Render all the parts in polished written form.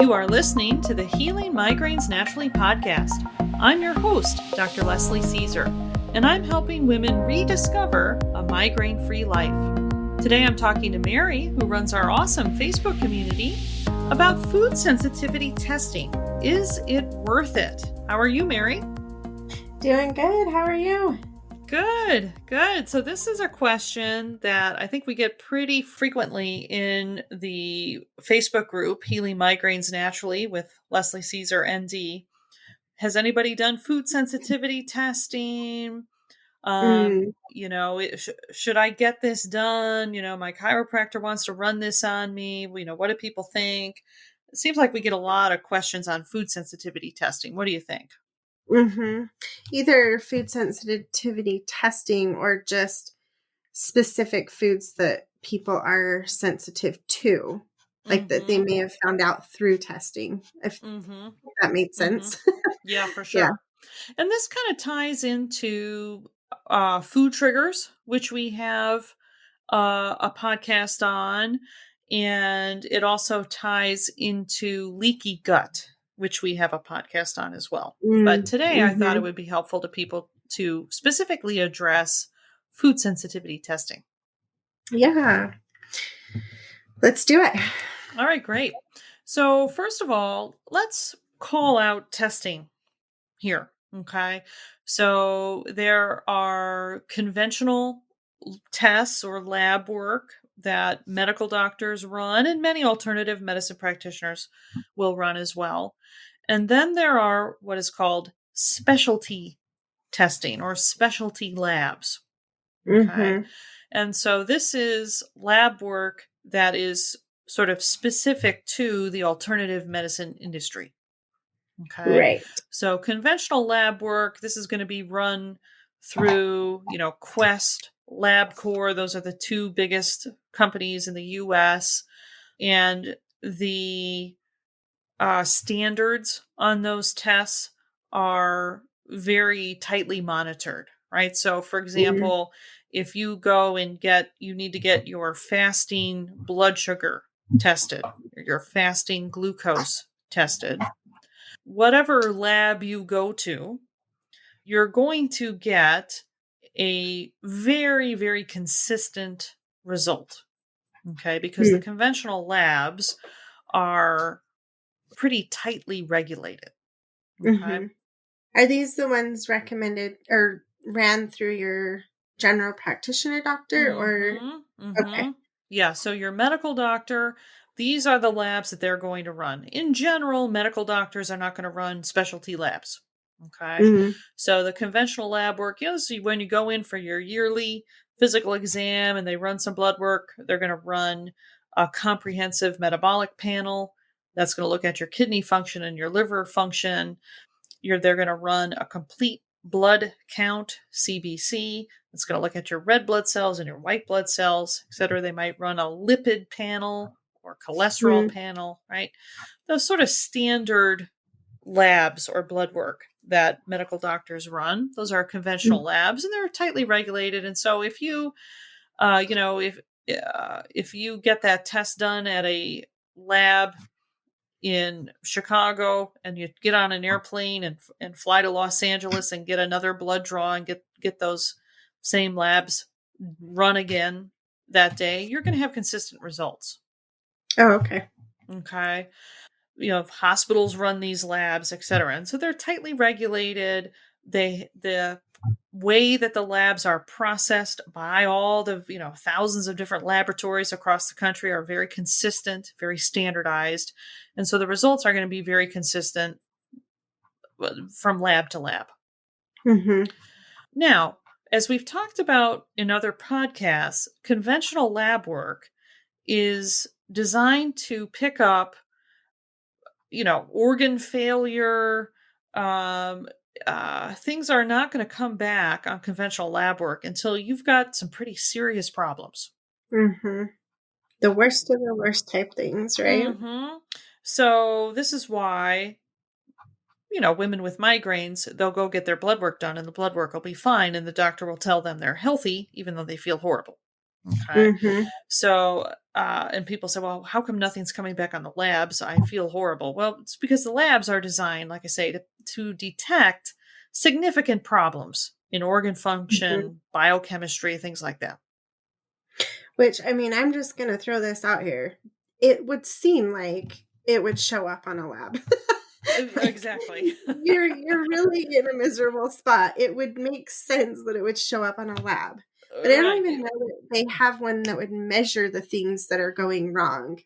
You are listening to the Healing Migraines Naturally podcast. I'm your host, Dr. Leslie Caesar, and I'm helping women rediscover a migraine-free life. Today I'm talking to Mary, who runs our awesome Facebook community, about food sensitivity testing. Is it worth it? How are you, Mary? Doing good. How are you? Good. So this is a question that I think we get pretty frequently in the Facebook group, Healing Migraines Naturally with Leslie Caesar, ND. Has anybody done food sensitivity testing? Should I get this done? My chiropractor wants to run this on me. What do people think? It seems like we get a lot of questions on food sensitivity testing. What do you think? Either food sensitivity testing or just specific foods that people are sensitive to, like that they may have found out through testing, if that made sense. Yeah, for sure. Yeah. And this kind of ties into food triggers, which we have a podcast on, and it also ties into leaky gut, which we have a podcast on as well. But today I thought it would be helpful to people to specifically address food sensitivity testing. Yeah. Let's do it. All right, great. So first of all, let's call out testing here. Okay. So there are conventional tests or lab work that medical doctors run and many alternative medicine practitioners will run as well. And then there are what is called specialty testing or specialty labs. Okay. And so this is lab work that is sort of specific to the alternative medicine industry. Okay. Right. So conventional lab work, this is going to be run through, Quest, LabCorp. Those are the two biggest companies in the US. And the standards on those tests are very tightly monitored, right? So for example, if you go and you need to get your fasting blood sugar tested, or your fasting glucose tested, whatever lab you go to, you're going to get a very, very consistent result. Okay. Because the conventional labs are pretty tightly regulated. Okay. Are these the ones recommended or ran through your general practitioner doctor or? Okay. Yeah. So your medical doctor, these are the labs that they're going to run. In general, medical doctors are not going to run specialty labs. Okay. So the conventional lab work, so when you go in for your yearly physical exam and they run some blood work, they're going to run a comprehensive metabolic panel that's going to look at your kidney function and your liver function. They're going to run a complete blood count, CBC. It's going to look at your red blood cells and your white blood cells, et cetera. They might run a lipid panel or cholesterol panel, right? Those sort of standard labs or blood work that medical doctors run. Those are conventional labs and they're tightly regulated. And so if you, if you get that test done at a lab in Chicago and you get on an airplane and fly to Los Angeles and get another blood draw and get those same labs run again that day, you're going to have consistent results. Oh, okay. Okay. Hospitals run these labs, et cetera. And so they're tightly regulated. The way that the labs are processed by all the, thousands of different laboratories across the country are very consistent, very standardized. And so the results are going to be very consistent from lab to lab. Now, as we've talked about in other podcasts, conventional lab work is designed to pick up, organ failure. Things are not going to come back on conventional lab work until you've got some pretty serious problems. The worst of the worst type things, right? So this is why, women with migraines, they'll go get their blood work done and the blood work will be fine. And the doctor will tell them they're healthy, even though they feel horrible. Okay. So And people say, well, how come nothing's coming back on the labs? I feel horrible. Well, it's because the labs are designed, like I say, to detect significant problems in organ function, biochemistry, things like that. Which, I mean, I'm just going to throw this out here. It would seem like it would show up on a lab. Like, exactly. you're really in a miserable spot. It would make sense that it would show up on a lab. But I don't Right. even know that they have one that would measure the things that are going wrong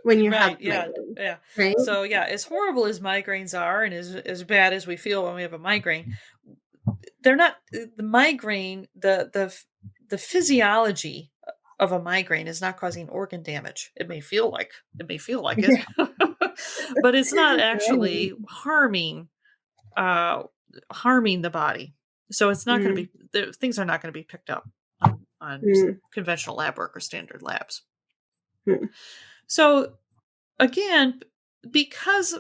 when you have Right. Yeah. migraine, Yeah. right? So yeah, as horrible as migraines are, and as bad as we feel when we have a migraine, they're not the migraine. The physiology of a migraine is not causing organ damage. It may feel like it, Yeah. but it's not Right. actually harming the body. So it's not going to Mm, be things are not going to be picked up on mm, conventional lab work or standard labs. mm, So again, because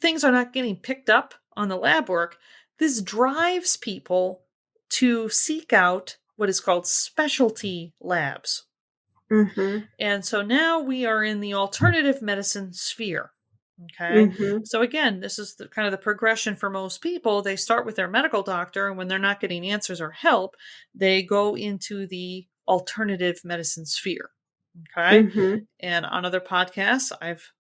things are not getting picked up on the lab work, this drives people to seek out what is called specialty labs. mhm, And so now we are in the alternative medicine sphere. Okay. mhm, So again, this is kind of the progression for most people. They start with their medical doctor, and when they're not getting answers or help, they go into the alternative medicine sphere. Okay. mhm, And on other podcasts, I've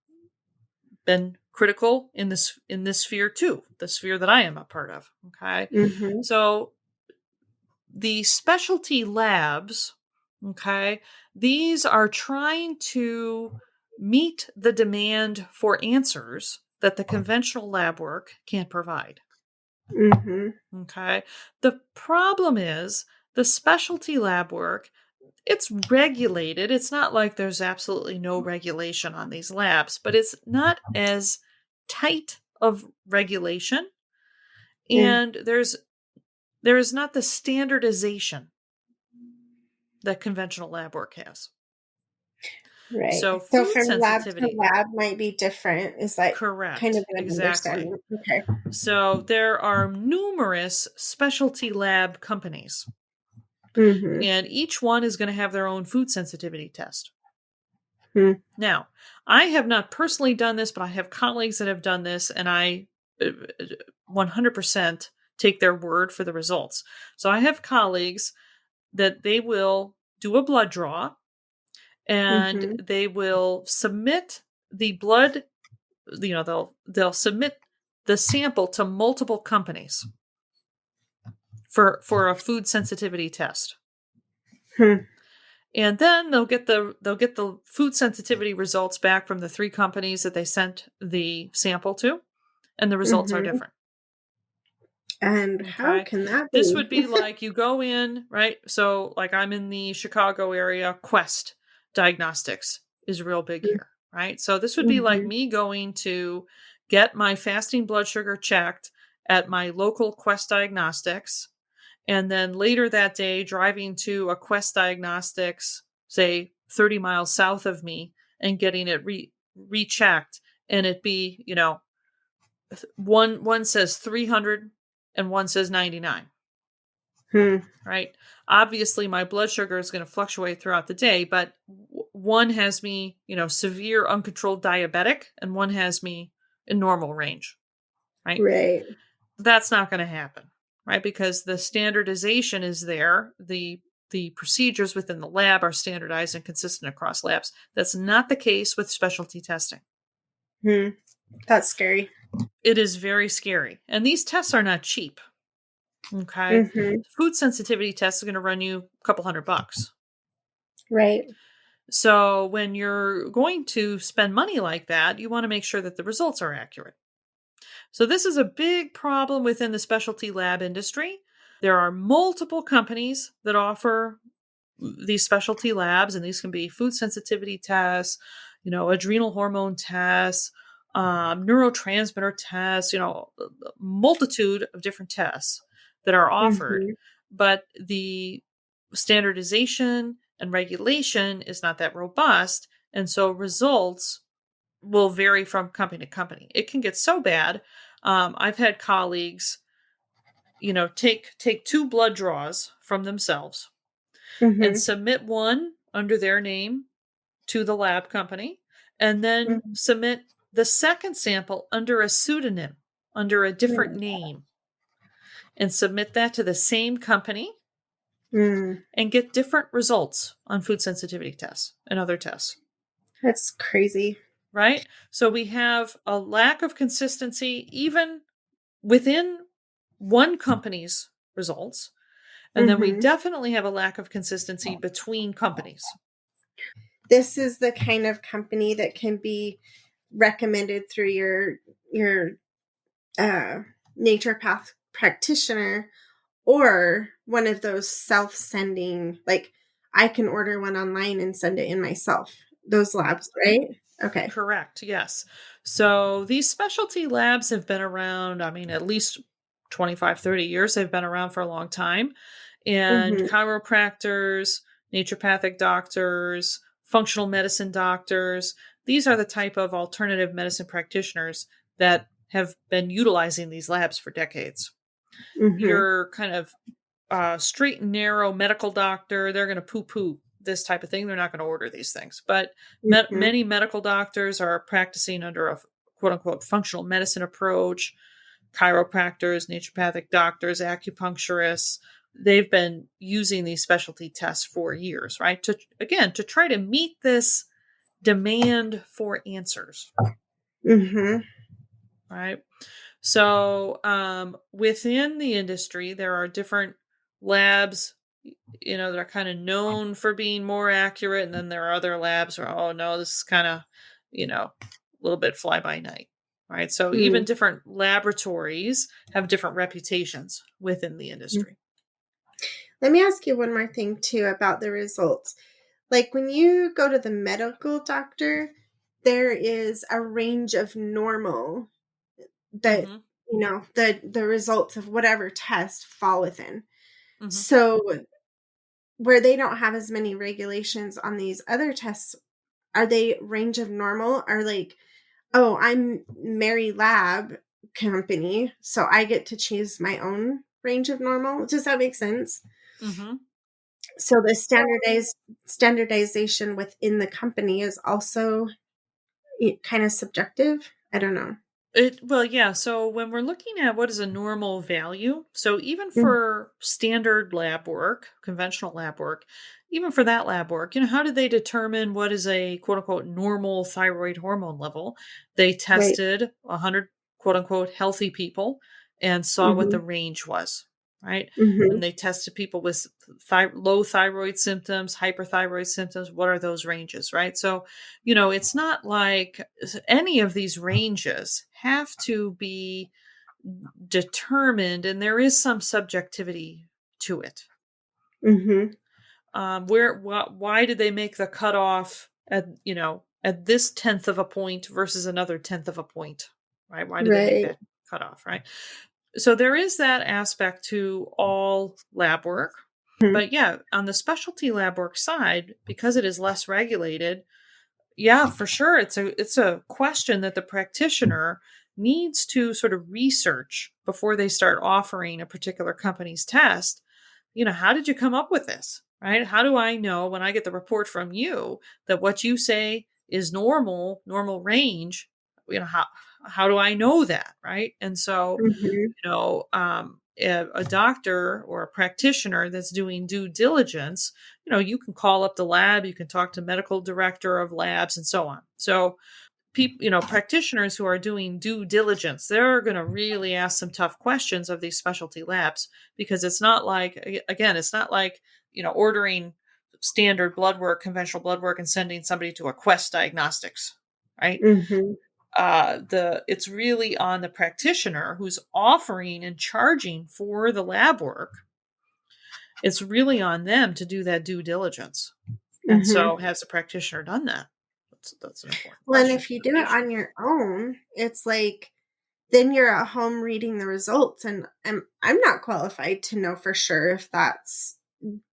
been critical in this sphere too, the sphere that I am a part of. Okay. mhm, So the specialty labs, okay, these are trying to meet the demand for answers that the conventional lab work can't provide. mhm, Okay. The problem is the specialty lab work, it's regulated. It's not like there's absolutely no regulation on these labs, but it's not as tight of regulation, yeah, and there is not the standardization that conventional lab work has. right. So So food from lab to sensitivity, lab might be different. Is that kind of correct, what I'm exactly. understanding? Okay. So there are numerous specialty lab companies, Mhm, and each one is going to have their own food sensitivity test. mm, Now, I have not personally done this, but I have colleagues that have done this, and I 100% take their word for the results. So I have colleagues that they will do a blood draw, and mhm, they will submit the blood, they'll submit the sample to multiple companies for a food sensitivity test. hmm, And then they'll get the food sensitivity results back from the three companies that they sent the sample to, and the results are mhm. different. And how Okay. can that This be? would be like you go in, right? So, like I'm in the Chicago area, Quest Diagnostics is real big here, right? So, this would be like Mhm, me going to get my fasting blood sugar checked at my local Quest Diagnostics, and then later that day driving to a Quest Diagnostics, say 30 miles south of me, and getting it rechecked, and it be, one says 300 and one says 99, hmm, right? Obviously my blood sugar is going to fluctuate throughout the day, but one has me, severe uncontrolled diabetic, and one has me in normal range, right? right. That's not going to happen, right? Because the standardization is there. The procedures within the lab are standardized and consistent across labs. That's not the case with specialty testing. Hmm. That's scary. It is very scary. And these tests are not cheap. Okay. Mhm, Food sensitivity test is going to run you a couple $100. right. So when you're going to spend money like that, you want to make sure that the results are accurate. So this is a big problem within the specialty lab industry. There are multiple companies that offer these specialty labs, and these can be food sensitivity tests, adrenal hormone tests, neurotransmitter tests, multitude of different tests that are offered. Mhm, But the standardization and regulation is not that robust. And so results will vary from company to company. It can get so bad. I've had colleagues, take two blood draws from themselves and mhm, submit one under their name to the lab company and then Mhm. submit the second sample under a pseudonym, under a different Mm. name, and submit that to the same company Mm. and get different results on food sensitivity tests and other tests, That's crazy. right? So we have a lack of consistency even within one company's results. And then we Mhm. definitely have a lack of consistency between companies. This is the kind of company that can be recommended through your naturopath practitioner or one of those self-sending, like I can order one online and send it in myself. Those labs, right? Okay. Correct. Yes. So these specialty labs have been around, I mean, at least 25, 30 years. They've been around for a long time. And Mhm. chiropractors, naturopathic doctors, functional medicine doctors, these are the type of alternative medicine practitioners that have been utilizing these labs for decades. Mhm. Your kind of straight and narrow medical doctor, they're going to poo poo this type of thing. They're not going to order these things. But Mhm. many medical doctors are practicing under a quote unquote functional medicine approach. Chiropractors, naturopathic doctors, acupuncturists, they've been using these specialty tests for years, right? To again, to try to meet this demand for answers, Mhm. right? So, within the industry, there are different labs, that are kind of known for being more accurate. And then there are other labs where, oh, no, this is kind of, a little bit fly by night, right? So, even Mm. different laboratories have different reputations within the Mm. industry. Let me ask you one more thing too about the results. Like when you go to the medical doctor, there is a range of normal that Hmm. the results of whatever test fall within. Hmm. So where they don't have as many regulations on these other tests, are they range of normal? Are like, oh, I'm Mary Lab company, so I get to choose my own range of normal. Does that make sense? Hmm. So the standardization within the company is also kind of subjective. I don't know. Well, yeah. So when we're looking at what is a normal value, so even Mm. for standard lab work, conventional lab work, even for that lab work, how did they determine what is a quote unquote normal thyroid hormone level? They Right. tested 100 quote unquote healthy people and saw what the Mhm. range was, right? And Mhm. they tested people with low thyroid symptoms, hyperthyroid symptoms. What are those ranges, right? So it's not like any of these ranges have to be determined, and there is some subjectivity to it. Mhm. Why did they make the cutoff at this tenth of a point versus another tenth of a point, right? Why did they make Right. that cutoff, right? So there is that aspect to all lab work. Mhm. But yeah, on the specialty lab work side, because it is less regulated, yeah, for sure. It's a question that the practitioner needs to sort of research before they start offering a particular company's test. How did you come up with this? Right? How do I know when I get the report from you that what you say is normal range? How do I know that? Right? And so Mhm. a doctor or a practitioner that's doing due diligence, you can call up the lab, you can talk to medical director of labs and so on. So people, practitioners who are doing due diligence, they're going to really ask some tough questions of these specialty labs because it's not like, again, it's not like, ordering standard blood work, conventional blood work and sending somebody to a Quest Diagnostics, right? Mhm. The It's really on the practitioner who's offering and charging for the lab work. It's really on them to do that due diligence. And Mhm. so has the practitioner done that? That's an important Well, and question if for you the do it patient. on your own, it's like then you're at home reading the results, and I'm not qualified to know for sure if that's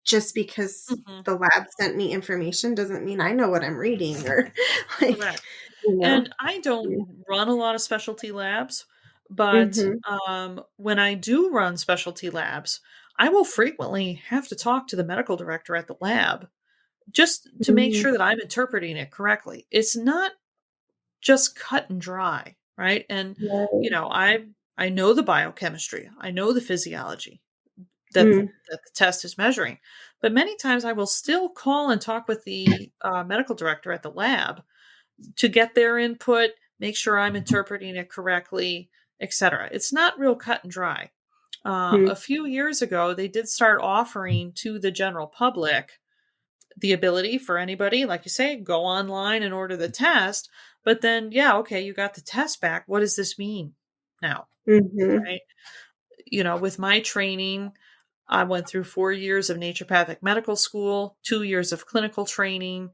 just because Mhm. the lab sent me information doesn't mean I know what I'm reading or like, Correct. you know. And I don't run a lot of specialty labs, but Mhm. when I do run specialty labs, I will frequently have to talk to the medical director at the lab just to make Mhm. sure that I'm interpreting it correctly. It's not just cut and dry, right? And you Right. know, I know the biochemistry, I know the physiology Mm. that the test is measuring, but many times I will still call and talk with the medical director at the lab to get their input, make sure I'm interpreting it correctly, etc. It's not real cut and dry. Mm. A few years ago, they did start offering to the general public the ability for anybody, like you say, go online and order the test. But then, yeah, okay, you got the test back. What does this mean now? Mhm. Right. You know, with my training, I went through 4 years of naturopathic medical school, 2 years of clinical training.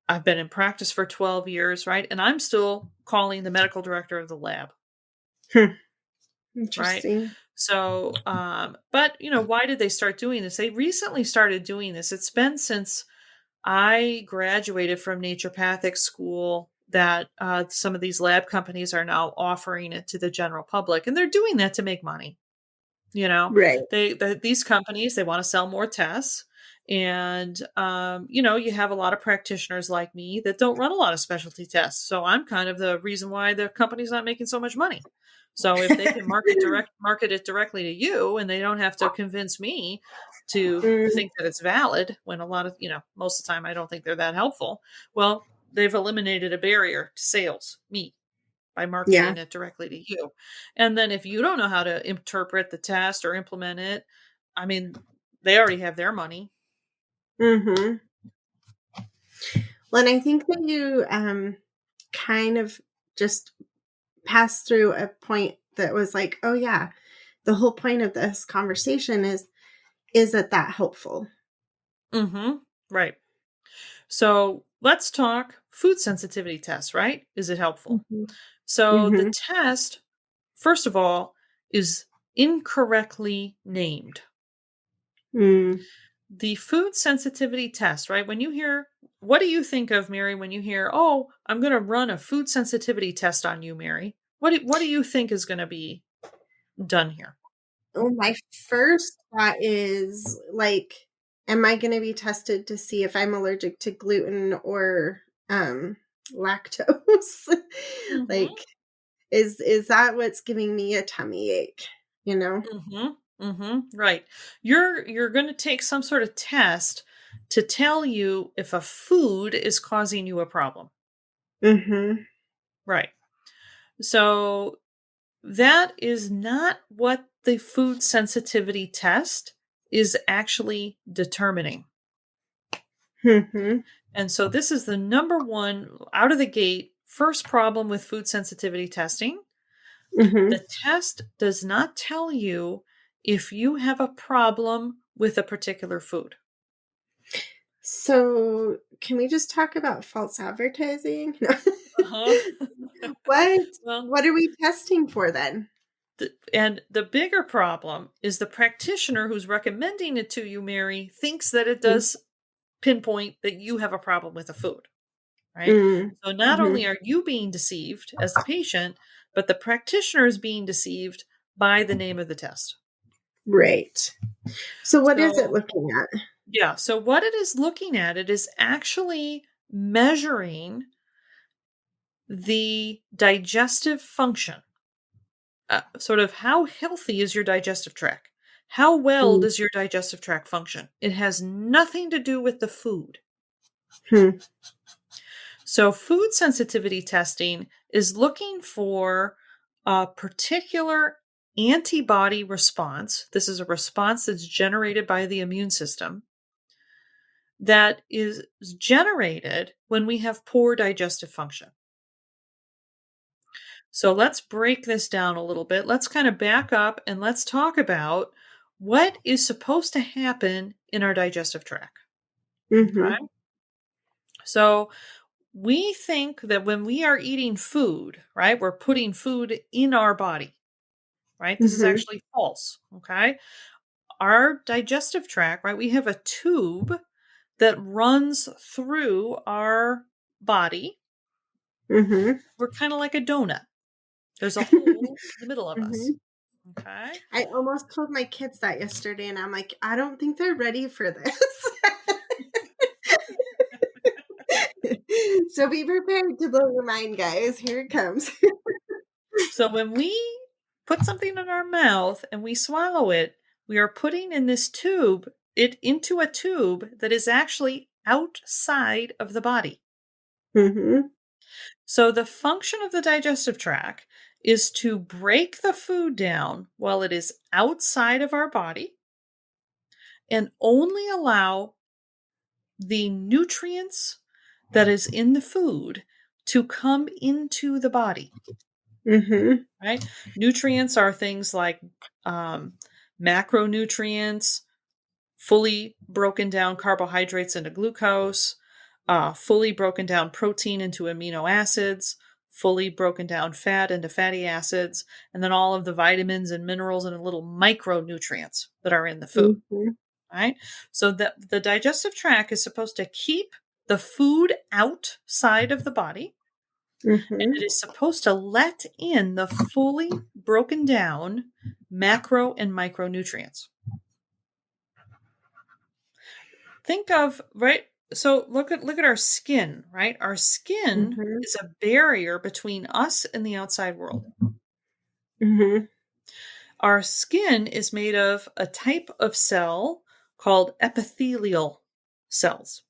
I've been in practice for 12 years, right? And I'm still calling the medical director of the lab, Hmm. right? Interesting. So, but you know, why did they start doing this? They recently started doing this. It's been since I graduated from naturopathic school that some of these lab companies are now offering it to the general public, and they're doing that to make money. You know, Right. these companies, they want to sell more tests. And, you know, you have a lot of practitioners like me that don't run a lot of specialty tests. So I'm kind of the reason why the company's not making so much money. So if they can market it directly to you and they don't have to convince me to Mm. think that it's valid when a lot of, you know, most of the time I don't think they're that helpful. Well, they've eliminated a barrier to sales, me, by Yeah. marketing it directly to you. And then if you don't know how to interpret the test or implement it, I mean, they already have their money. Mhm. Well, and I think that you kind of just passed through a point that was like, oh yeah, the whole point of this conversation is that helpful? Mhm. Right. So, let's talk food sensitivity tests, right? Is it helpful? Mhm. So, the Mhm. test, first of all, is incorrectly named. Mm. The food sensitivity test, right? When you hear, what do you think of, Mary, when you hear, "Oh, I'm gonna run a food sensitivity test on you, Mary?" What do you think is gonna be done here? Oh, my first thought is like, am I going to be tested to see if I'm allergic to gluten or lactose? Mhm, Like, is that what's giving me a tummy ache? You know? mhm, mhm, right. You're gonna take some sort of test to tell you if a food is causing you a problem. Mm-hmm. Right. So, that is not what the food sensitivity test is actually determining. Mm-hmm. And so this is the number one out of the gate first problem with food sensitivity testing. Mm-hmm. The test does not tell you if you have a problem with a particular food. So, can we just talk about false advertising? Uh-huh. What Well, what are we testing for then? and the bigger problem is the practitioner who's recommending it to you, Mary, thinks that it does pinpoint that you have a problem with a food, right? Mm. So not Mhm. only are you being deceived as the patient, but the practitioner is being deceived by the name of the test. Right. So what is it So, looking at? yeah, so what it is looking at, it is actually measuring the digestive function. Sort of how healthy is your digestive tract? How well Mm. does your digestive tract function? It has nothing to do with the food. Hmm. So, food sensitivity testing is looking for a particular antibody response. This is a response that's generated by the immune system that is generated when we have poor digestive function. So, let's break this down a little bit. Let's kind of back up and let's talk about what is supposed to happen in our digestive tract. Okay. Mhm. So, we think that when we are eating food, right, we're putting food in our body, right? This is Mhm. actually false. Okay. Our digestive tract, right, we have a tube that runs through our body. Mhm. We're kind of like a donut, there's a hole in the middle of us. Mhm. Okay. I almost told my kids that yesterday, and I'm like, I don't think they're ready for this. So be prepared to blow your mind, guys. Here it comes. So when we put something in our mouth and we swallow it, we are putting in this tube it into a tube that is actually outside of the body. Mm-hmm. So the function of the digestive tract is to break the food down while it is outside of our body and only allow the nutrients that is in the food to come into the body. Mm-hmm. Right? Nutrients are things like macronutrients, fully broken down carbohydrates into glucose, fully broken down protein into amino acids, fully broken down fat into fatty acids, and then all of the vitamins and minerals and little micronutrients that are in the food. Mm-hmm. Right? So the digestive tract is supposed to keep the food outside of the body, and Mm-hmm. it is supposed to let in the fully broken down macro and micronutrients. Think of, right? So look at our skin, right? Our skin Mm-hmm. is a barrier between us and the outside world. Mm-hmm. Our skin is made of a type of cell called epithelial cells.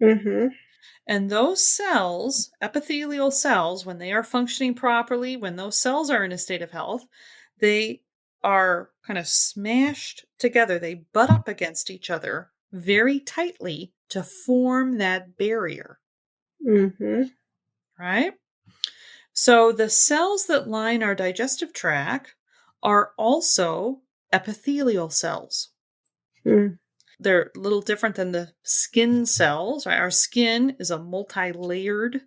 Mm-hmm. And those cells, epithelial cells, when they are functioning properly, when those cells are in a state of health, they are kind of smashed together. They butt up against each other very tightly to form that barrier, Mm-hmm. right? So the cells that line our digestive tract are also epithelial cells. Mm-hmm. They're a little different than the skin cells, right? Our skin is a multi-layered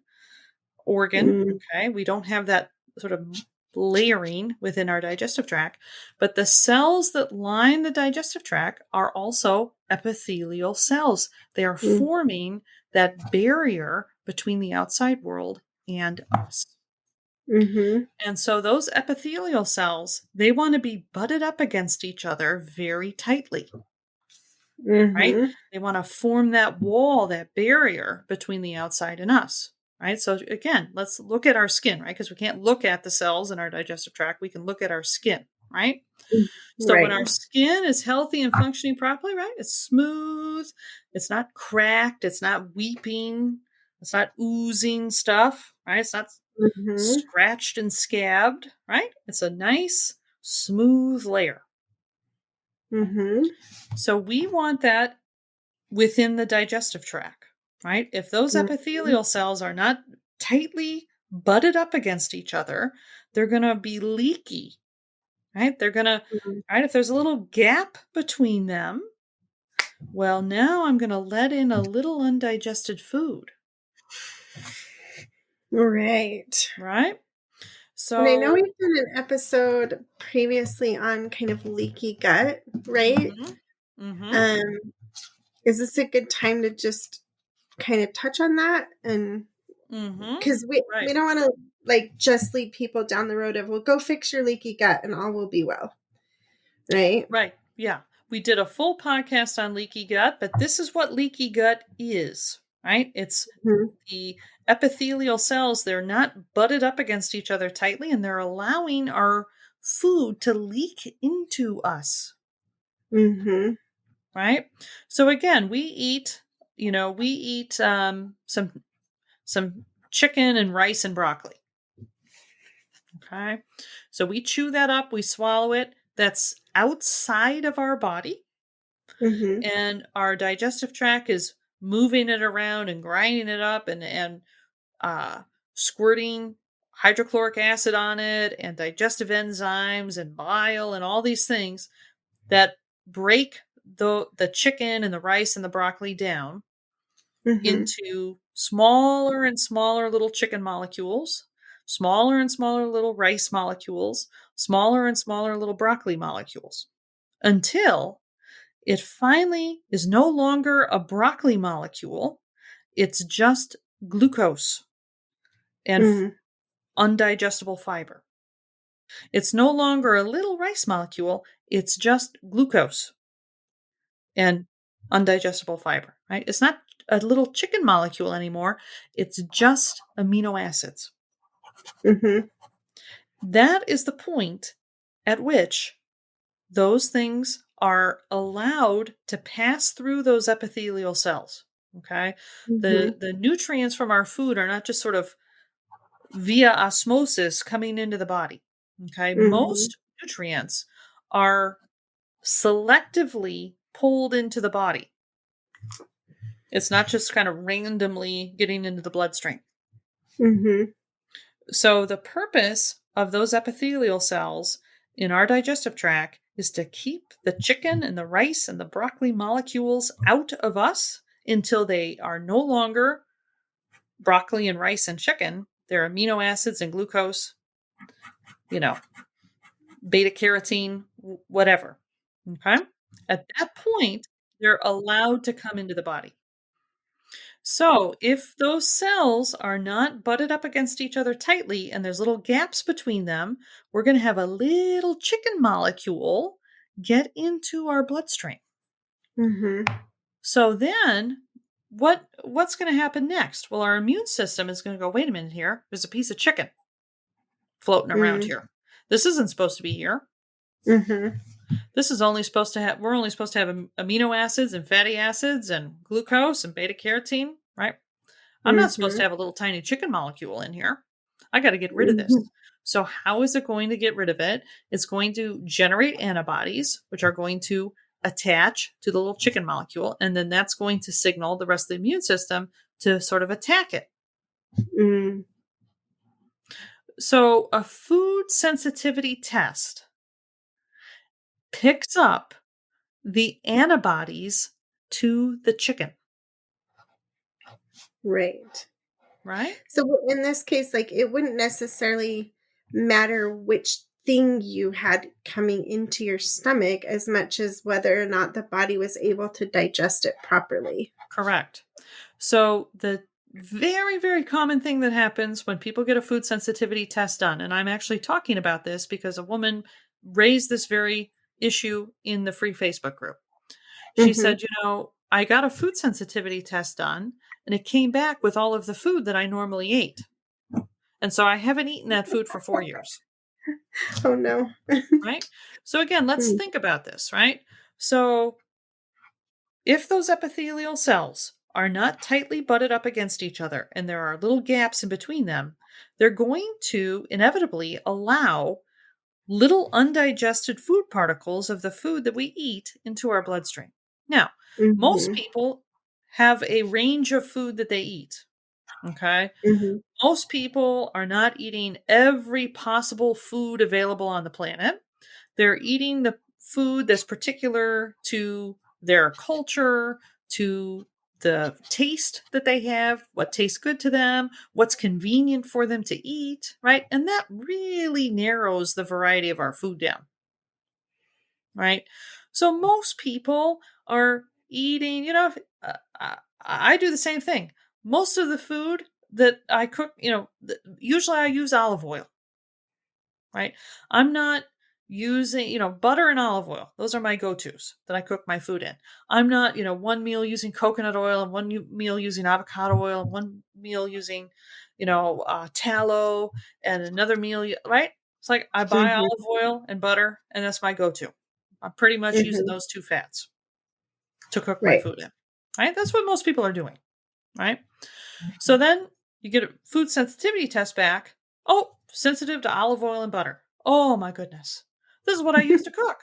organ. Okay. We don't have that sort of layering within our digestive tract, but the cells that line the digestive tract are also epithelial cells. They are forming that barrier between the outside world and us. Mm-hmm. And so those epithelial cells, they want to be butted up against each other very tightly, right? Mm-hmm. They want to form that wall, that barrier between the outside and us, right? So again, let's look at our skin, right? Because we can't look at the cells in our digestive tract. We can look at our skin, right? So when Right. our skin is healthy and functioning properly, right? It's smooth, it's not cracked, it's not weeping, it's not oozing stuff, right? It's not Mm-hmm. scratched and scabbed, right? It's a nice, smooth layer. Mm-hmm. So we want that within the digestive tract, right? If those epithelial cells are not tightly butted up against each other, they're going to be leaky, right? They're going to, right? If there's a little gap between them, well, now I'm going to let in a little undigested food, Right. right? And I know So, we've done an episode previously on kind of leaky gut, right? Um, is this a good time to just kind of touch on that? And because we right. don't want to like just lead people down the road of, well, go fix your leaky gut and all will be well, right? Right. Yeah. We did a full podcast on leaky gut, but this is what leaky gut is, right? It's Mm-hmm. the epithelial cells. They're not butted up against each other tightly, and they're allowing our food to leak into us, Mm-hmm. right? So again, we eat, some chicken and rice and broccoli. Okay. So we chew that up, we swallow it. That's outside of our body. Mm-hmm. And our digestive tract is moving it around and grinding it up and squirting hydrochloric acid on it and digestive enzymes and bile and all these things that break the chicken and the rice and the broccoli down Mm-hmm. into smaller and smaller little chicken molecules, smaller and smaller little rice molecules, smaller and smaller little broccoli molecules, until it finally is no longer a broccoli molecule. It's just glucose and Mm-hmm. undigestible fiber. It's no longer a little rice molecule. It's just glucose and undigestible fiber, right? It's not a little chicken molecule anymore. It's just amino acids. Mm-hmm. That is the point at which those things are allowed to pass through those epithelial cells. Okay. Mm-hmm. The nutrients from our food are not just sort of via osmosis coming into the body. Okay. Mm-hmm. Most nutrients are selectively pulled into the body. It's not just kind of randomly getting into the bloodstream. Mm-hmm. So, the purpose of those epithelial cells in our digestive tract is to keep the chicken and the rice and the broccoli molecules out of us until they are no longer broccoli and rice and chicken. They're amino acids and glucose, you know, beta carotene, whatever. Okay. At that point, they're allowed to come into the body. So, if those cells are not butted up against each other tightly and there's little gaps between them, we're going to have a little chicken molecule get into our bloodstream. Mm-hmm. So then what's going to happen next? Well, our immune system is going to go, "Wait a minute here. There's a piece of chicken floating around here. This isn't supposed to be here. Mm-hmm. This is only supposed to have we're only supposed to have amino acids and fatty acids and glucose and beta carotene, right? I'm not supposed Mm-hmm. to have a little tiny chicken molecule in here. I got to get rid of this." Mm-hmm. So, how is it going to get rid of it? It's going to generate antibodies, which are going to attach to the little chicken molecule. And then that's going to signal the rest of the immune system to sort of attack it. Mm. So, a food sensitivity test picks up the antibodies to the chicken, Right. right? So in this case, like it wouldn't necessarily matter which thing you had coming into your stomach as much as whether or not the body was able to digest it properly. Correct. So the very, very common thing that happens when people get a food sensitivity test done, and I'm actually talking about this because a woman raised this very issue in the free Facebook group. She Mm-hmm. said, I got a food sensitivity test done and it came back with all of the food that I normally ate. And so I haven't eaten that food for 4 years. Oh no. Right. So again, let's think about this, right? So if those epithelial cells are not tightly butted up against each other and there are little gaps in between them, they're going to inevitably allow little undigested food particles of the food that we eat into our bloodstream. Now, most Mm-hmm. people have a range of food that they eat. Okay. Mm-hmm. Most people are not eating every possible food available on the planet. They're eating the food that's particular to their culture, to the taste that they have, what tastes good to them, what's convenient for them to eat, right? And that really narrows the variety of our food down, right? So most people are eating, I do the same thing. Most of the food that I cook, usually I use olive oil, right? I'm not using, butter and olive oil. Those are my go-tos that I cook my food in. I'm not, one meal using coconut oil and meal using avocado oil and one meal using, tallow and another meal, right? It's like I buy Mm-hmm. olive oil and butter and that's my go-to. I'm pretty much using Mm-hmm. those two fats to cook my Right. food in, right? That's what most people are doing, right? So then you get a food sensitivity test back. Oh, sensitive to olive oil and butter. Oh my goodness. This is what I used to cook,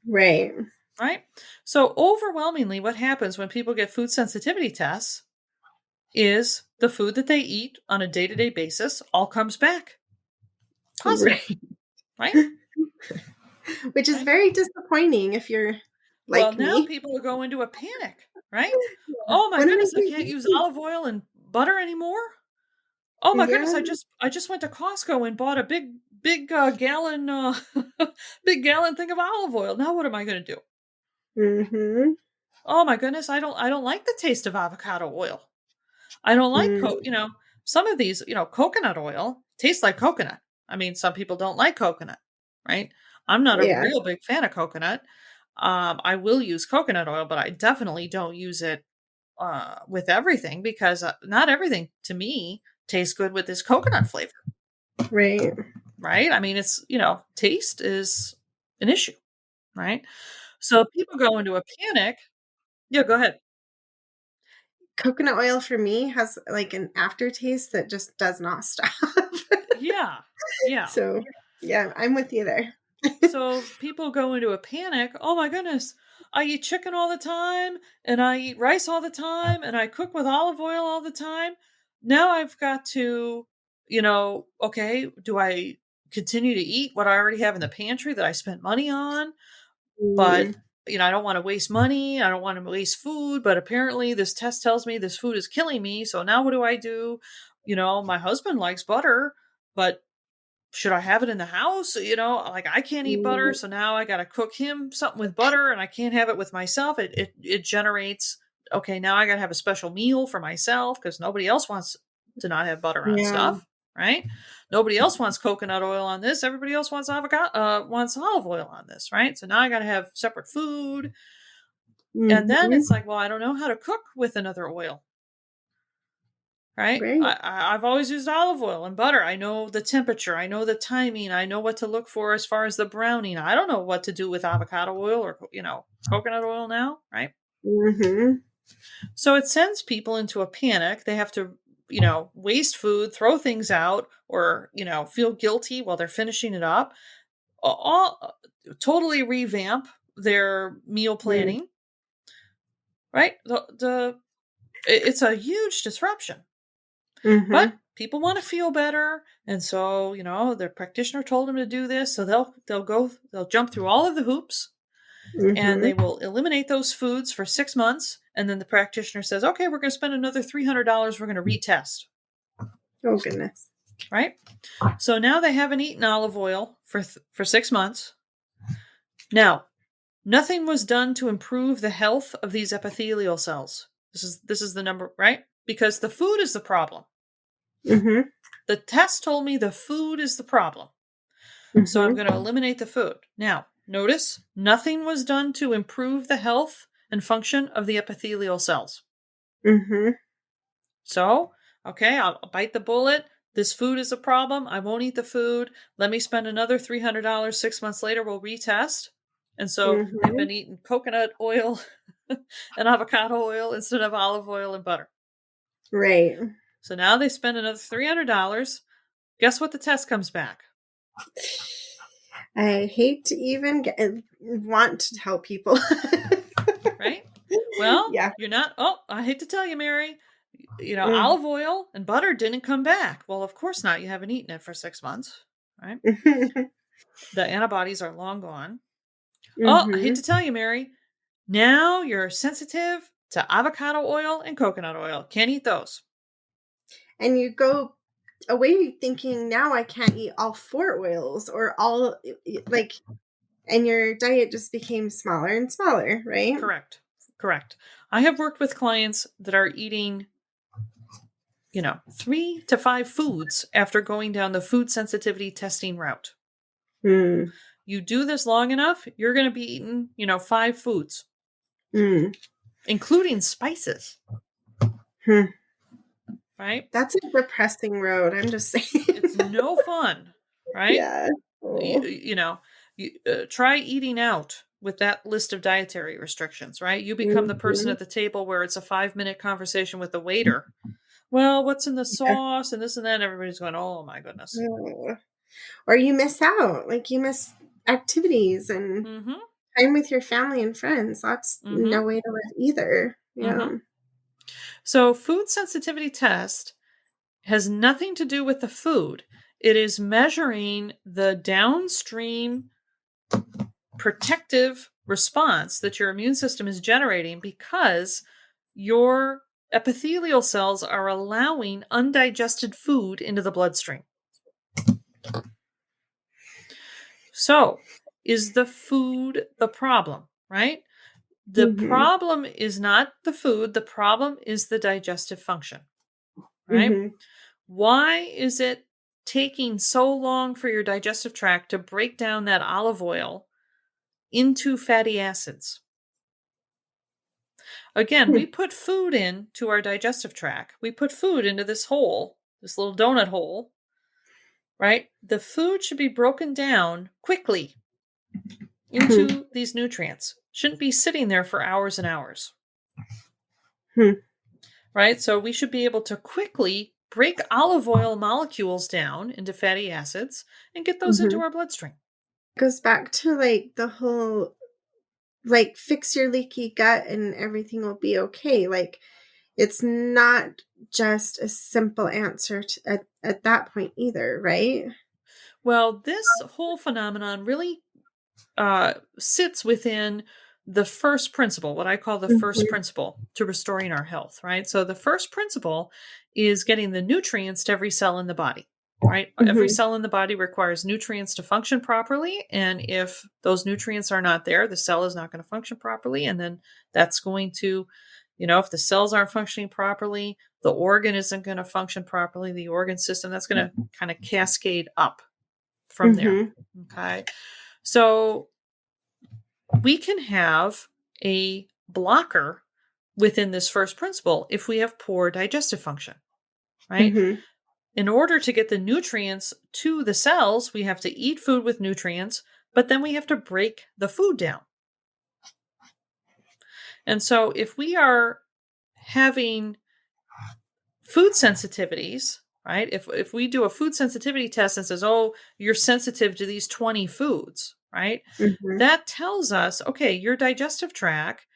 Right. right? So overwhelmingly, what happens when people get food sensitivity tests is the food that they eat on a day-to-day basis all comes back positive, Right. right? Which is Right? very disappointing if you're Well, like now me. people will go into a panic, right? Yeah. Oh my What am I goodness, I going can't to use eat? olive oil and butter anymore. Oh my goodness, Yeah. I just went to Costco and bought a big gallon big gallon thing of olive oil. Now what am I going to do? Mm-hmm. Oh my goodness, I don't like the taste of avocado oil. I don't like Mm. some of these, coconut oil tastes like coconut. I mean, some people don't like coconut, right? I'm not a Yeah. real big fan of coconut. I will use coconut oil, but I definitely don't use it with everything, because not everything to me tastes good with this coconut flavor. Right. Right. I mean, it's, taste is an issue. Right. So people go into a panic. Yeah, go ahead. Coconut oil for me has like an aftertaste that just does not stop. Yeah. Yeah. So, yeah, I'm with you there. So people go into a panic. Oh my goodness. I eat chicken all the time and I eat rice all the time and I cook with olive oil all the time. Now I've got to, okay, do I continue to eat what I already have in the pantry that I spent money on? But, Mm, I don't want to waste money. I don't want to waste food. But apparently this test tells me this food is killing me. So now what do I do? My husband likes butter, but should I have it in the house? Like I can't eat butter, mm, so now I got to cook him something with butter, and I can't have it with myself. It generates. Okay, now I got to have a special meal for myself because nobody else wants to not have butter on yeah. stuff, right? Nobody else wants coconut oil on this. Everybody else wants avocado, wants olive oil on this, right? So now I got to have separate food, and then Mhm. it's like, well, I don't know how to cook with another oil. Right? Right. I've always used olive oil and butter. I know the temperature. I know the timing. I know what to look for as far as the browning. I don't know what to do with avocado oil or, coconut oil now. Right? Mhm. So it sends people into a panic. They have to, waste food, throw things out, or, feel guilty while they're finishing it up. All totally revamp their meal Mm, planning. Right? It's a huge disruption. But mhm. people want to feel better, and so their practitioner told them to do this, so they'll jump through all of the hoops, and Mhm. they will eliminate those foods for 6 months, and then the practitioner says, "Okay, we're going to spend another $300. We're going to retest." Oh, goodness. Right? So now they haven't eaten olive oil for 6 months. Now, nothing was done to improve the health of these epithelial cells. This is the number, right? Because the food is the problem. Mhm. The test told me the food is the problem. So I'm Mhm. going to eliminate the food. Now, notice nothing was done to improve the health and function of the epithelial cells. Mhm. So, okay, I'll bite the bullet. This food is a problem. I won't eat the food. Let me spend another $300. 6 months later, we'll retest. And so they've Mhm. been eating coconut oil and avocado oil instead of olive oil and butter. Right. So now they spend another $300. Guess what the test comes back? I hate to even want to tell people. Right? Well, Yeah. you're not. Oh, I hate to tell you, Mary. Mm. Olive oil and butter didn't come back. Well, of course not. You haven't eaten it for 6 months, right? The antibodies are long gone. Oh, I hate Mhm. to tell you, Mary. Now you're sensitive to avocado oil and coconut oil. Can't eat those. And you go away thinking now I can't eat all four oils or all like, and your diet just became smaller and smaller, right? Correct. Correct. I have worked with clients that are eating, 3 to 5 foods after going down the food sensitivity testing route. Mm. You do this long enough, you're going to be eating, 5 foods, Mm. including spices, Hmm. right? That's a depressing road. I'm just saying. It's no fun, right? Yeah. You, Oh. you know, you try eating out with that list of dietary restrictions, right? You become the person Mhm. at the table where it's a 5-minute conversation with the waiter. Well, what's in the Yeah. sauce and this and that? And everybody's going, oh my goodness. Oh. Or you miss out. Like you miss activities and Mm-hmm. time with your family and friends. That's Mm-hmm. no way to live either. Mm-hmm. Yeah. So food sensitivity test has nothing to do with the food. It is measuring the downstream protective response that your immune system is generating because your epithelial cells are allowing undigested food into the bloodstream. So, is the food the problem, right? The Mhm. problem is not the food, the problem is the digestive function, right? Mhm. Why is it taking so long for your digestive tract to break down that olive oil into fatty acids? Again, we put food into our digestive tract. We put food into this hole, this little donut hole, right? The food should be broken down quickly into these nutrients. Shouldn't be sitting there for hours and hours. Right? So we should be able to quickly break olive oil molecules down into fatty acids and get those into our bloodstream. Goes back to like the whole, like, fix your leaky gut and everything will be okay. Like, it's not just a simple answer at that point either, right? Well, this whole phenomenon really sits within the first principle, what I call the first principle to restoring our health, right? So the first principle is getting the nutrients to every cell in the body, right? Every cell in the body requires nutrients to function properly. And if those nutrients are not there, the cell is not going to function properly. And then that's going to, if the cells aren't functioning properly, the organ isn't going to function properly, the organ system, that's going to kind of cascade up from there. Okay. So we can have a blocker within this first principle if we have poor digestive function, right? In order to get the nutrients to the cells, we have to eat food with nutrients, but then we have to break the food down. And so if we are having food sensitivities, right? If we do a food sensitivity test and says, oh, you're sensitive to these 20 foods, right? That tells us, okay, your digestive tract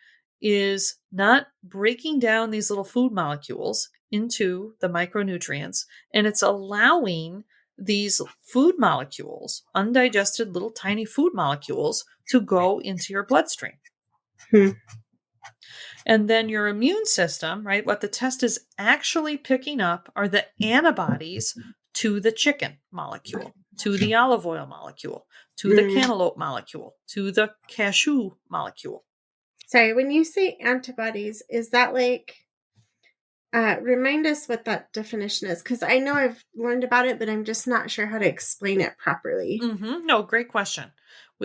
is not breaking down these little food molecules into the micronutrients, and it's allowing these food molecules, undigested little tiny food molecules, to go into your bloodstream. And then your immune system, right? What the test is actually picking up are the antibodies to the chicken molecule, to the olive oil molecule, to the cantaloupe molecule, to the cashew molecule. Sorry, when you say antibodies, is that like, remind us what that definition is? Because I know I've learned about it, but I'm just not sure how to explain it properly. No, great question.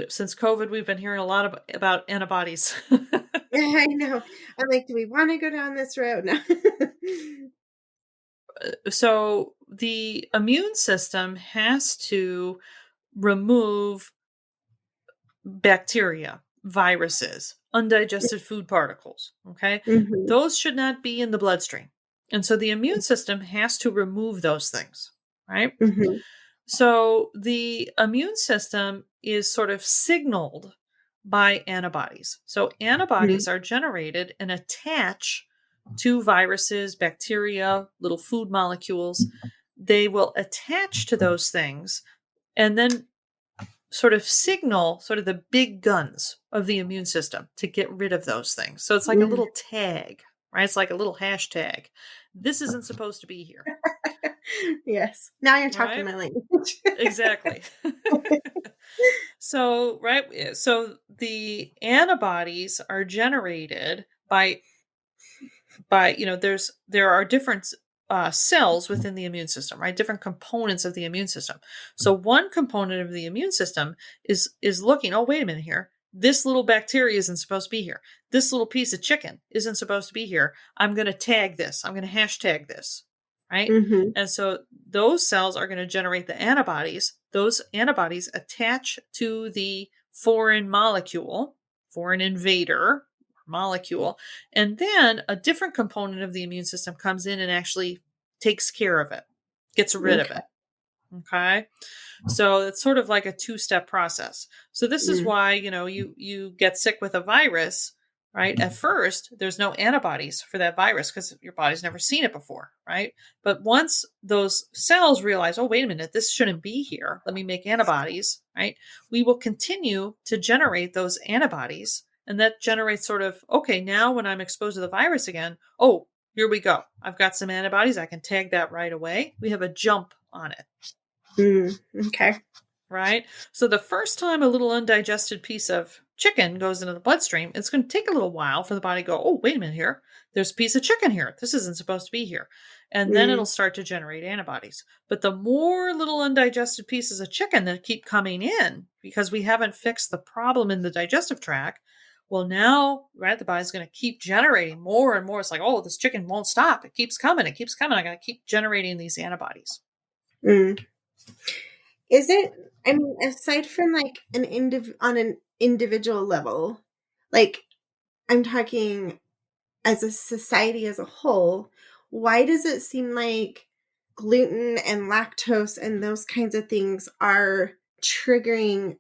Since COVID, we've been hearing a lot about antibodies. I know. I'm like, do we want to go down this road? No. So the immune system has to remove bacteria, viruses, undigested food particles. Okay. Those should not be in the bloodstream. And so the immune system has to remove those things. Right. So the immune system is sort of signaled by antibodies. So antibodies are generated and attach to viruses, bacteria, little food molecules. They will attach to those things and then sort of signal sort of the big guns of the immune system to get rid of those things. So it's like a little tag, right? It's like a little hashtag. This isn't supposed to be here. Yes. Now you're talking my language. Exactly. So, right. So the antibodies are generated by there are different cells within the immune system, right? Different components of the immune system. So one component of the immune system is looking, oh, wait a minute here. This little bacteria isn't supposed to be here. This little piece of chicken isn't supposed to be here. I'm going to tag this. I'm going to hashtag this, right? And so those cells are going to generate the antibodies. Those antibodies attach to the foreign molecule, foreign invader molecule, and then a different component of the immune system comes in and actually takes care of it, gets rid of it. Okay. So it's sort of like a two-step process. So this is why, you get sick with a virus, right? At first, there's no antibodies for that virus because your body's never seen it before, right? But once those cells realize, oh, wait a minute, this shouldn't be here. Let me make antibodies, right? We will continue to generate those antibodies. And that generates sort of, okay, now when I'm exposed to the virus again, oh, here we go. I've got some antibodies. I can tag that right away. We have a jump on it. Okay. Right? So the first time a little undigested piece of chicken goes into the bloodstream, it's going to take a little while for the body to go, oh, wait a minute here. There's a piece of chicken here. This isn't supposed to be here. And then it'll start to generate antibodies. But the more little undigested pieces of chicken that keep coming in, because we haven't fixed the problem in the digestive tract, Well, now, right, the body's going to keep generating more and more. It's like, oh, this chicken won't stop. It keeps coming. It keeps coming. I got to keep generating these antibodies. Mm. Is it, I mean, aside from like on an individual level, like I'm talking as a society as a whole, why does it seem like gluten and lactose and those kinds of things are triggering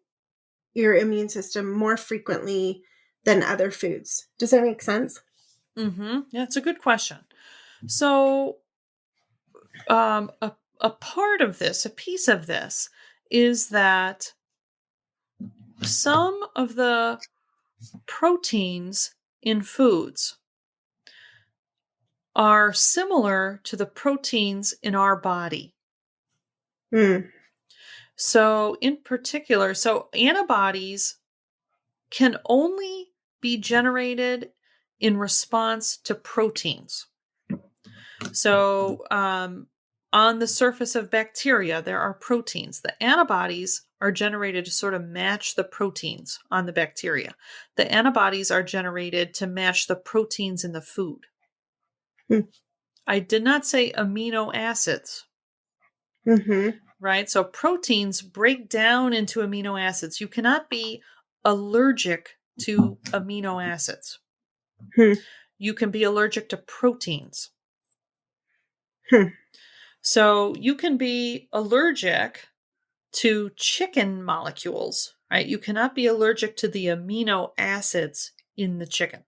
your immune system more frequently than other foods? Does that make sense? Mm-hmm. Yeah, it's a good question. So, a part of this, a piece of this, is that some of the proteins in foods are similar to the proteins in our body. Hmm. So, in particular, antibodies can only be generated in response to proteins. So, on the surface of bacteria, there are proteins. The antibodies are generated to sort of match the proteins on the bacteria. The antibodies are generated to match the proteins in the food. Hmm. I did not say amino acids, Mm-hmm. right? So proteins break down into amino acids. You cannot be allergic to amino acids. Hmm. You can be allergic to proteins. Hmm. So you can be allergic to chicken molecules, right? You cannot be allergic to the amino acids in the chicken.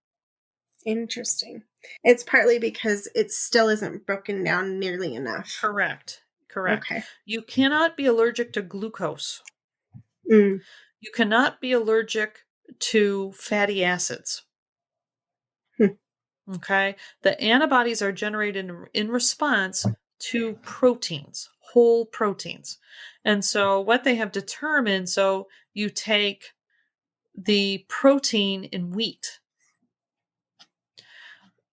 Interesting. It's partly because it still isn't broken down nearly enough. Correct. Okay. You cannot be allergic to glucose. Mm. You cannot be allergic to fatty acids. Hmm. Okay. The antibodies are generated in response to proteins, whole proteins. And so what they have determined, so you take the protein in wheat.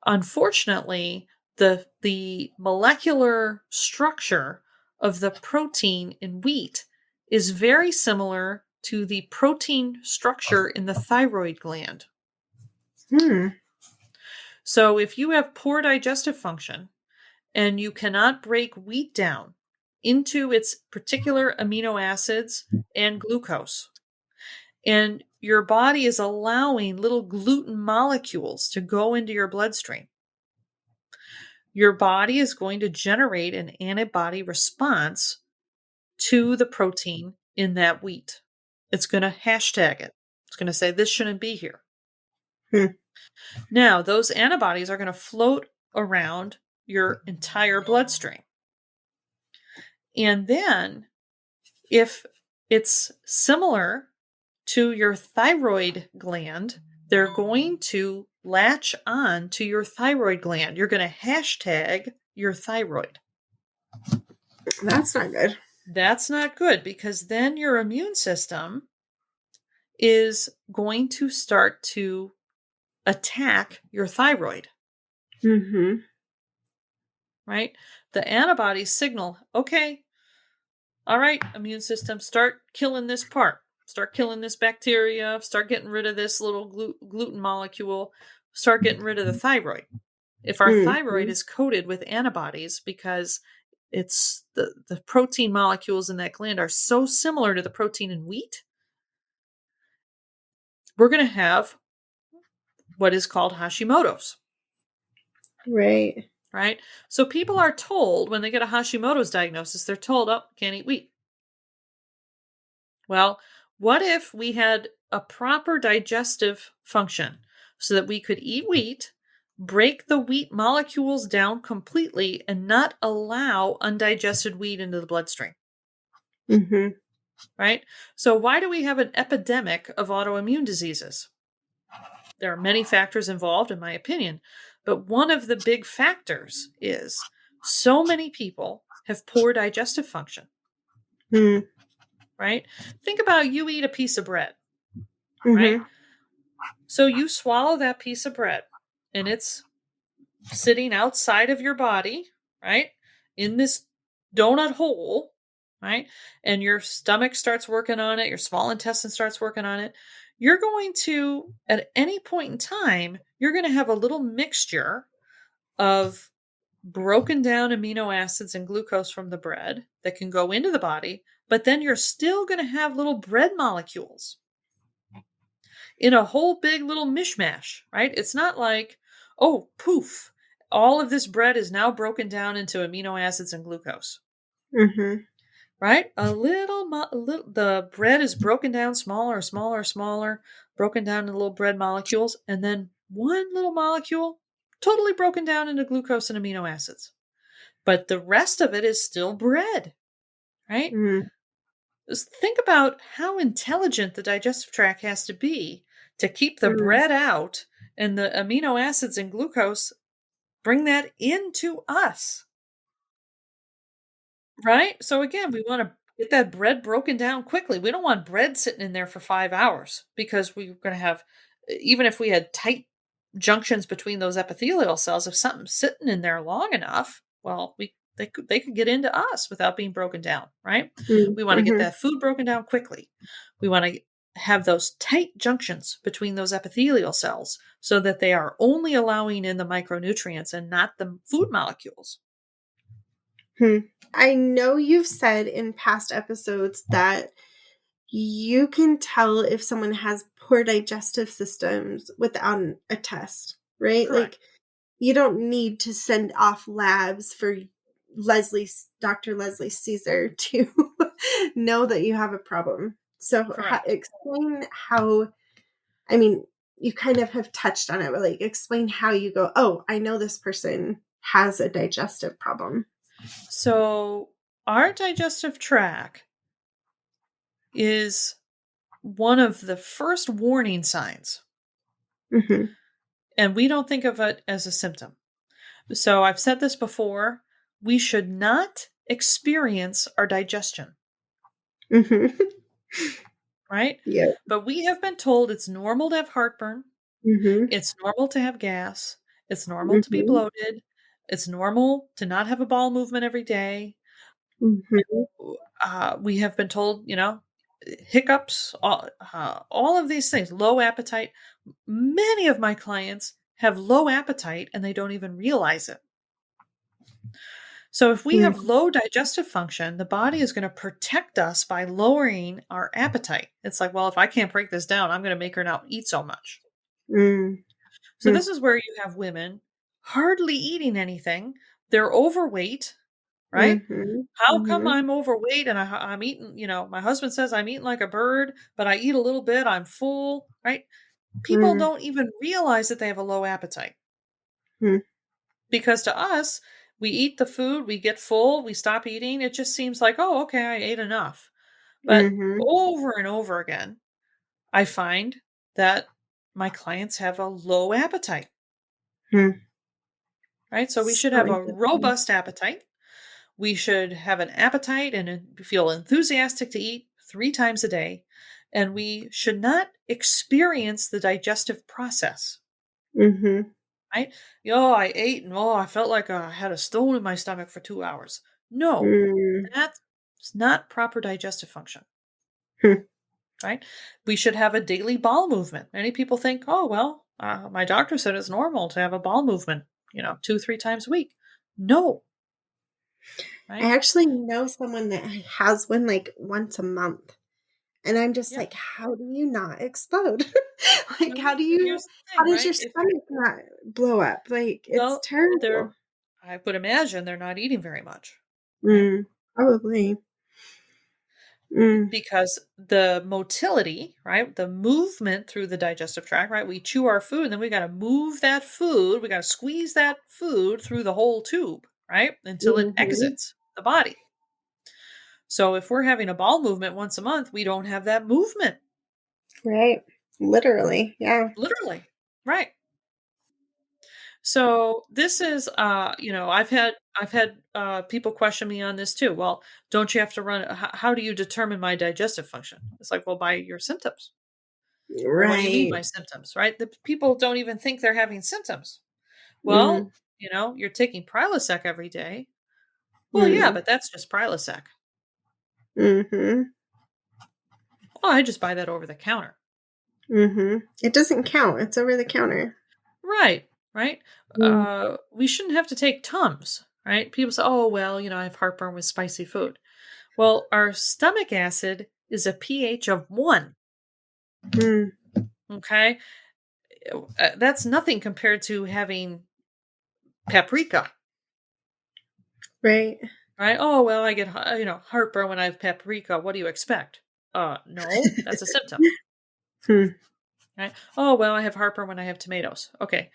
Unfortunately, the molecular structure of the protein in wheat is very similar to the protein structure in the thyroid gland. Hmm. So if you have poor digestive function and you cannot break wheat down into its particular amino acids and glucose, and your body is allowing little gluten molecules to go into your bloodstream, your body is going to generate an antibody response to the protein in that wheat. It's going to hashtag it. It's going to say, this shouldn't be here. Hmm. Now, those antibodies are going to float around your entire bloodstream. And then, if it's similar to your thyroid gland, they're going to latch on to your thyroid gland. You're going to hashtag your thyroid. That's not good. That's not good, because then your immune system is going to start to attack your thyroid, Mm-hmm. right? The antibodies signal, okay, all right, immune system, start killing this part. Start killing this bacteria. Start getting rid of this little gluten molecule. Start getting rid of the thyroid. If our thyroid Mm-hmm. is coated with antibodies because it's the protein molecules in that gland are so similar to the protein in wheat, we're going to have what is called Hashimotos. Right. Right? So people are told when they get a Hashimoto's diagnosis, they're told, oh, can't eat wheat. Well, what if we had a proper digestive function so that we could eat wheat, break the wheat molecules down completely, and not allow undigested wheat into the bloodstream? Mm-hmm. Right? So, why do we have an epidemic of autoimmune diseases? There are many factors involved, in my opinion, but one of the big factors is so many people have poor digestive function, Mm-hmm. right? Think about, you eat a piece of bread, right? Mm-hmm. So you swallow that piece of bread and it's sitting outside of your body, right? In this donut hole, right? And your stomach starts working on it, your small intestine starts working on it. you're going to, at any point in time, you're going to have a little mixture of broken down amino acids and glucose from the bread that can go into the body, but then you're still going to have little bread molecules in a whole big little mishmash, right? It's not like, oh, poof, all of this bread is now broken down into amino acids and glucose. Mm-hmm. Right? The bread is broken down smaller, broken down into little bread molecules, and then one little molecule totally broken down into glucose and amino acids. But the rest of it is still bread, right? Mm-hmm. Just think about how intelligent the digestive tract has to be to keep the bread out and the amino acids and glucose bring that into us. Right? So again, we want to get that bread broken down quickly. We don't want bread sitting in there for 5 hours because we're going to have, even if we had tight junctions between those epithelial cells, if something's sitting in there long enough, well, they could get into us without being broken down, right? We want to get Mm-hmm. that food broken down quickly. We want to have those tight junctions between those epithelial cells so that they are only allowing in the micronutrients and not the food molecules. I know you've said in past episodes that you can tell if someone has poor digestive systems without a test, right? Correct. Like, you don't need to send off labs for Dr. Leslie Caesar to know that you have a problem. So explain how, I mean, you kind of have touched on it, but like explain how you go, oh, I know this person has a digestive problem. So our digestive tract is one of the first warning signs. Mm-hmm. And we don't think of it as a symptom. So I've said this before, we should not experience our digestion. Mm-hmm. Right? Yeah. But we have been told it's normal to have heartburn. Mm-hmm. It's normal to have gas. It's normal to be Mm-hmm. bloated. It's normal to not have a bowel movement every day. Mm-hmm. We have been told, hiccups, all of these things, low appetite. Many of my clients have low appetite and they don't even realize it. So, if we have low digestive function, the body is going to protect us by lowering our appetite. It's like, well, if I can't break this down, I'm going to make her not eat so much. Mm-hmm. So, this is where you have women hardly eating anything. They're overweight, right? Mm-hmm. How come Mm-hmm. I'm overweight and I'm eating, my husband says I'm eating like a bird, but I eat a little bit, I'm full, right? People don't even realize that they have a low appetite. Mm-hmm. Because to us, we eat the food, we get full, we stop eating. It just seems like, oh, okay, I ate enough. But Mm-hmm. over and over again, I find that my clients have a low appetite. Right? So we should So have a interesting. robust appetite. We should have an appetite and feel enthusiastic to eat 3 times a day. And we should not experience the digestive process. Mm-hmm. Right? I ate and I felt like I had a stone in my stomach for 2 hours. No, Mm-hmm. that's not proper digestive function. Hmm. Right? We should have a daily bowel movement. Many people think, oh, well, my doctor said it's normal to have a bowel movement, 2-3 times a week. No. Right? I actually know someone that has one like once a month. And I'm just Yeah. like, how do you not explode? Like, Well, here's the how thing, does your right? stomach not blow up? Like, it's terrible. I would imagine they're not eating very much, right? Probably. Mm. Because the motility, right? The movement through the digestive tract, right? We chew our food and then we got to move that food. We got to squeeze that food through the whole tube, right? Until it Mm-hmm. exits the body. So if we're having a bowel movement once a month, we don't have that movement. Right. Literally. Yeah. Literally. Right. So this is, I've had people question me on this too. Well, don't you have to run? How do you determine my digestive function? It's like, well, by your symptoms. Well, what do you mean Right. by symptoms, right? The people don't even think they're having symptoms. Mm. Well, you're taking Prilosec every day. Well, yeah, Mm. but that's just Prilosec. Mm-hmm. Oh, I just buy that over the counter. It doesn't count. It's over the counter. Right, right? Mm. We shouldn't have to take Tums, right? People say, "Oh, well, I have heartburn with spicy food." Well, our stomach acid is a pH of 1, Mm. okay? That's nothing compared to having paprika, Right. right? "Oh, well, I get, heartburn when I have paprika. What do you expect?" No, that's a symptom, Hmm. right? "Oh, well, I have heartburn when I have tomatoes." Okay,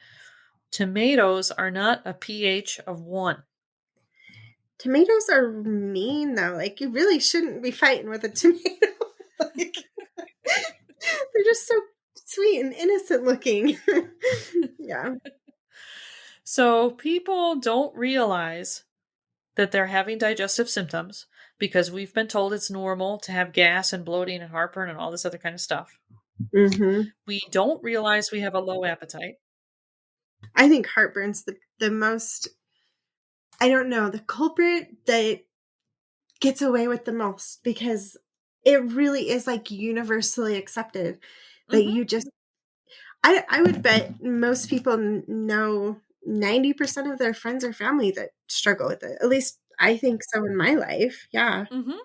tomatoes are not a pH of 1. Tomatoes are mean though. Like you really shouldn't be fighting with a tomato. Like they're just so sweet and innocent looking. Yeah. So people don't realize that they're having digestive symptoms because we've been told it's normal to have gas and bloating and heartburn and all this other kind of stuff. Hmm. We don't realize we have a low appetite. I think heartburn's the most, I don't know, the culprit that gets away with the most because it really is like universally accepted that Mhm. you just, I would bet most people know 90% of their friends or family that struggle with it. At least I think so in my life. Yeah. Mhm.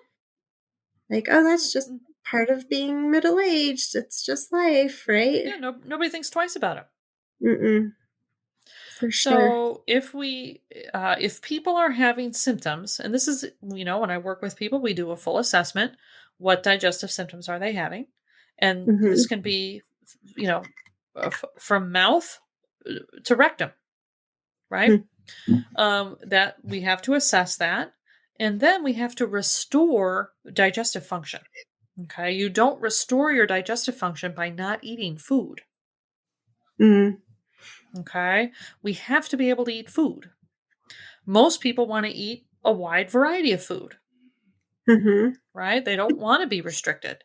Like, oh, that's just Mm. part of being middle aged. It's just life, right? Yeah, nobody thinks twice about it. Mm-mm, for sure. So if people are having symptoms, and this is, when I work with people, we do a full assessment. What digestive symptoms are they having? And this Mm-hmm. can be, you know, from mouth to rectum, right? That we have to assess that, and then we have to restore digestive function. Okay, you don't restore your digestive function by not eating food. Mm-hmm. Okay, we have to be able to eat food. Most people want to eat a wide variety of food, Mm-hmm. right? They don't want to be restricted.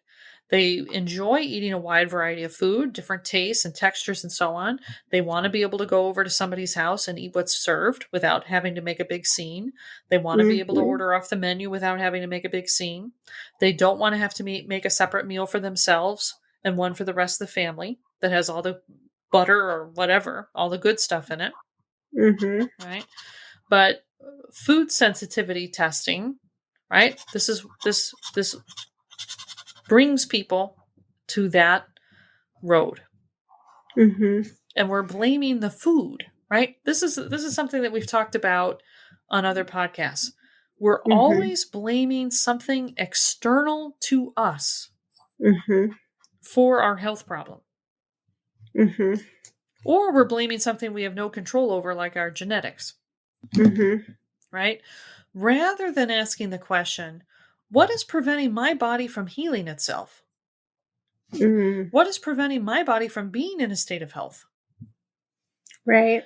They enjoy eating a wide variety of food, different tastes and textures and so on. They want to be able to go over to somebody's house and eat what's served without having to make a big scene. They want to be able to Mm-hmm. order off the menu without having to make a big scene. They don't want to have to make a separate meal for themselves and one for the rest of the family that has all the butter or whatever, all the good stuff in it, Mm-hmm. right? But food sensitivity testing, right? This brings people to that road, Mm-hmm. and we're blaming the food, right? This is something that we've talked about on other podcasts. We're Mm-hmm. always blaming something external to us Mm-hmm. for our health problem, Mm-hmm. or we're blaming something we have no control over, like our genetics, Mm-hmm. right? Rather than asking the question, what is preventing my body from healing itself? Mm-hmm. What is preventing my body from being in a state of health? Right.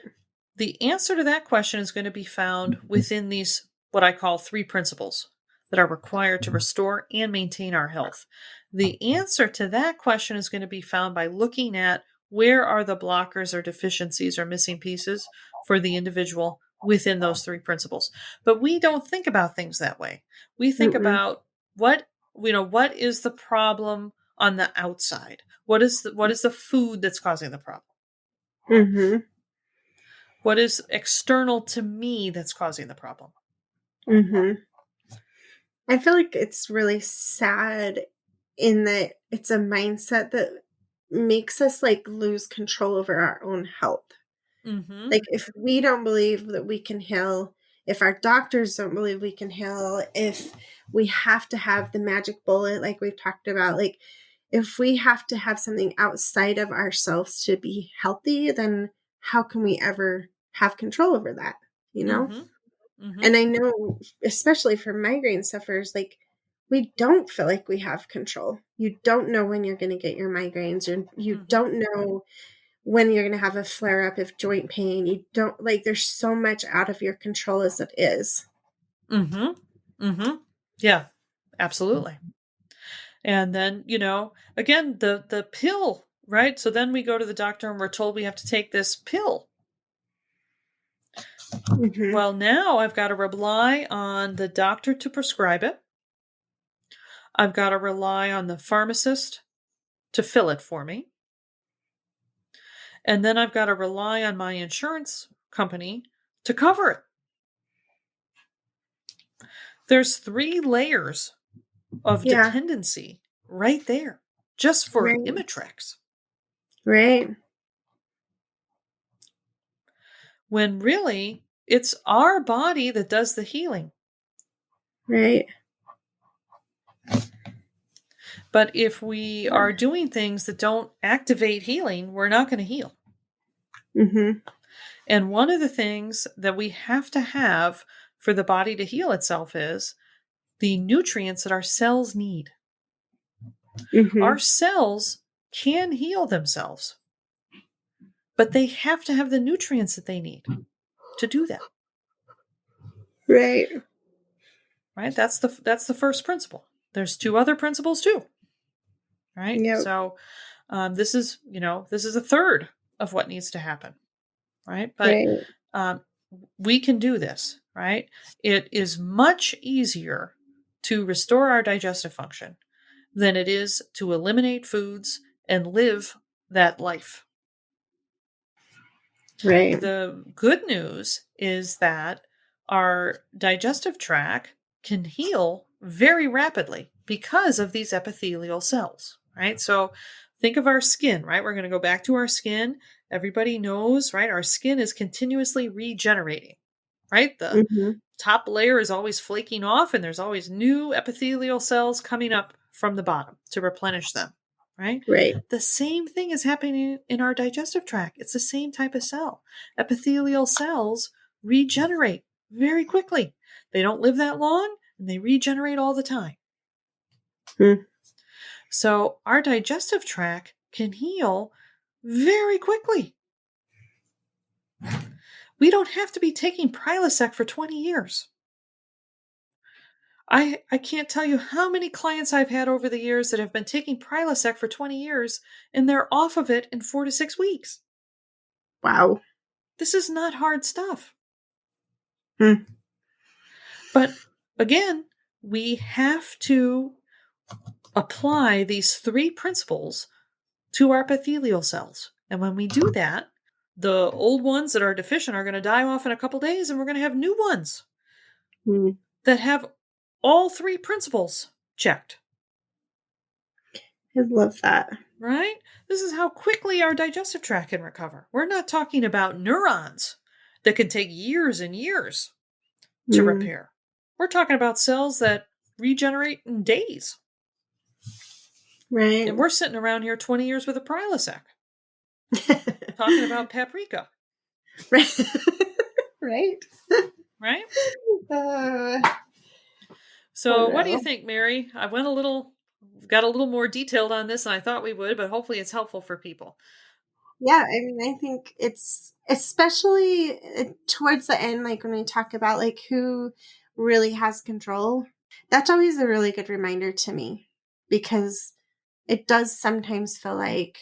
The answer to that question is going to be found within these, what I call 3 principles that are required to restore and maintain our health. The answer to that question is going to be found by looking at where are the blockers or deficiencies or missing pieces for the individual within those 3 principles. But we don't think about things that way. We think Mm-mm. about what, what is the problem on the outside? What is the food that's causing the problem? Mm-hmm. What is external to me that's causing the problem? Mm-hmm. I feel like it's really sad in that it's a mindset that makes us like lose control over our own health. Mhm. Like if we don't believe that we can heal, if our doctors don't believe we can heal, if we have to have the magic bullet like we've talked about, like if we have to have something outside of ourselves to be healthy, then how can we ever have control over that, you know? Mhm. And Mhm. I know, especially for migraine sufferers, like we don't feel like we have control. You don't know when you're going to get your migraines, or you Mhm. don't know when you're going to have a flare up of joint pain. You don't, like, there's so much out of your control as it is. Mhm. Mhm. Yeah, absolutely. And then, again, the pill, right? So then we go to the doctor and we're told we have to take this pill. Mm-hmm. Well, now I've got to rely on the doctor to prescribe it. I've got to rely on the pharmacist to fill it for me. And then I've got to rely on my insurance company to cover it. There's 3 layers of dependency right there just for Imitrex. Right. When really it's our body that does the healing. Right. But if we are doing things that don't activate healing, we're not going to heal. Mm-hmm. And one of the things that we have to have for the body to heal itself is the nutrients that our cells need. Mm-hmm. Our cells can heal themselves, but they have to have the nutrients that they need to do that. Right. Right? That's the first principle. There's 2 other principles too. Right? Yep. So this is a third of what needs to happen. Right? But we can do this. Right? It is much easier to restore our digestive function than it is to eliminate foods and live that life. Right. The good news is that our digestive tract can heal very rapidly because of these epithelial cells, right? So think of our skin, right? We're going to go back to our skin. Everybody knows, right? Our skin is continuously regenerating, right? The top layer is always flaking off and there's always new epithelial cells coming up from the bottom to replenish them, right? Right. The same thing is happening in our digestive tract. It's the same type of cell. Epithelial cells regenerate very quickly. They don't live that long and they regenerate all the time. So our digestive tract can heal very quickly. We don't have to be taking Prilosec for 20 years. I can't tell you how many clients I've had over the years that have been taking Prilosec for 20 years and they're off of it in 4 to 6 weeks. Wow. This is not hard stuff. But again, we have to apply these 3 principles to our epithelial cells. And when we do that, the old ones that are deficient are going to die off in a couple days and we're going to have new ones that have all 3 principles checked. I love that. Right? This is how quickly our digestive tract can recover. We're not talking about neurons that can take years and years to repair. We're talking about cells that regenerate in days. Right. And we're sitting around here 20 years with a Prilosec. Talking about paprika. Right. Right. Right? So what do you think, Mary? I got a little more detailed on this than I thought we would, but hopefully it's helpful for people. Yeah, I mean, I think it's especially towards the end, like when we talk about like who really has control, that's always a really good reminder to me because it does sometimes feel like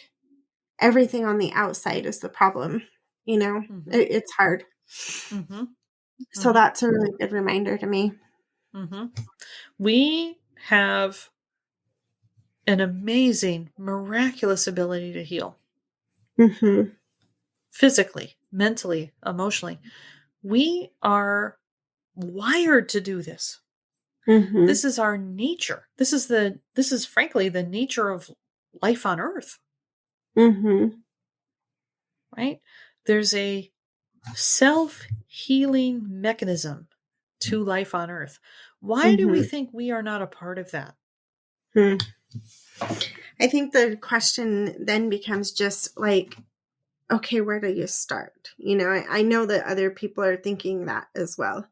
everything on the outside is the problem, you know? It's hard. So that's a really good reminder to me. We have an amazing, miraculous ability to heal. Physically, mentally, emotionally. We are wired to do this. This is our nature. This is frankly the nature of life on Earth. Right? There's a self-healing mechanism to life on Earth. Why do we think we are not a part of that? I think the question then becomes just like, okay, where do you start? You know, I know that other people are thinking that as well.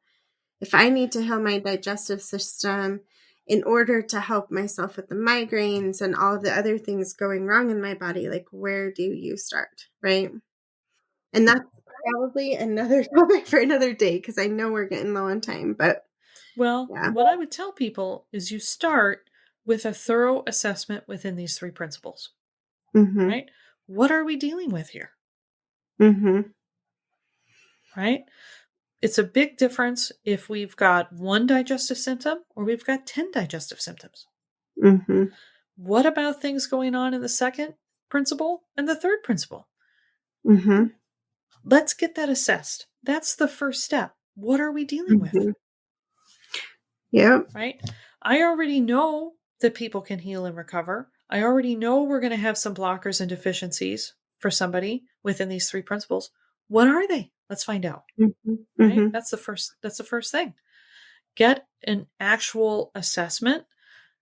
If I need to heal my digestive system in order to help myself with the migraines and all of the other things going wrong in my body, like where do you start? Right. And that's probably another topic for another day because I know we're getting low on time. But what I would tell people is you start with a thorough assessment within these 3 principles. Right? What are we dealing with here? Right? It's a big difference if we've got 1 digestive symptom or we've got 10 digestive symptoms. What about things going on in the 2nd principle and the 3rd principle? Mm-hmm. Let's get that assessed. That's the first step. What are we dealing with? Yep. Right? I already know that people can heal and recover. I already know we're going to have some blockers and deficiencies for somebody within these 3 principles. What are they? Let's find out. Mm-hmm. Right? Mm-hmm. That's the first thing. Get an actual assessment,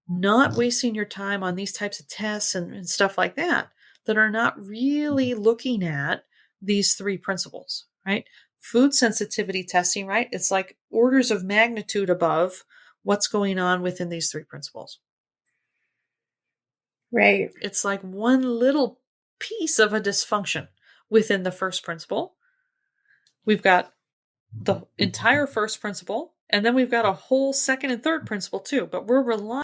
not wasting your time on these types of tests and stuff like that are not really looking at these 3 principles, right? Food sensitivity testing, right? It's like orders of magnitude above what's going on within these 3 principles. Right. It's like one little piece of a dysfunction within the first principle. We've got the entire first principle, and then we've got a whole second and third principle too, but we're relying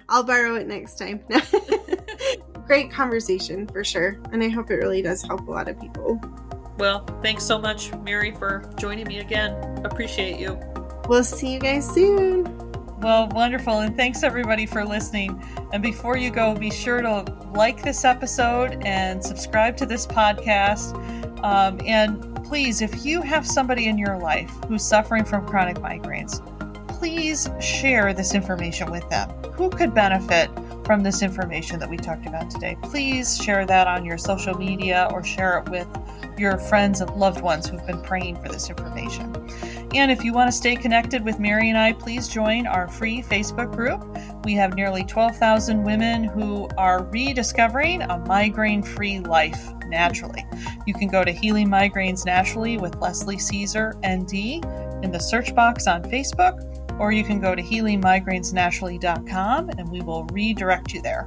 I'll borrow it next time. Great conversation for sure. And I hope it really does help a lot of people. Well, thanks so much, Mary, for joining me again. Appreciate you. We'll see you guys soon. Well, wonderful. And thanks everybody for listening. And before you go, be sure to like this episode and subscribe to this podcast. And please, if you have somebody in your life who's suffering from chronic migraines, please share this information with them. Who could benefit from this information that we talked about today? Please share that on your social media or share it with your friends and loved ones who've been praying for this information. And if you want to stay connected with Mary and I, please join our free Facebook group. We have nearly 12,000 women who are rediscovering a migraine-free life naturally. You can go to Healing Migraines Naturally with Leslie Caesar, ND, in the search box on Facebook, or you can go to healingmigrainesnaturally.com and we will redirect you there.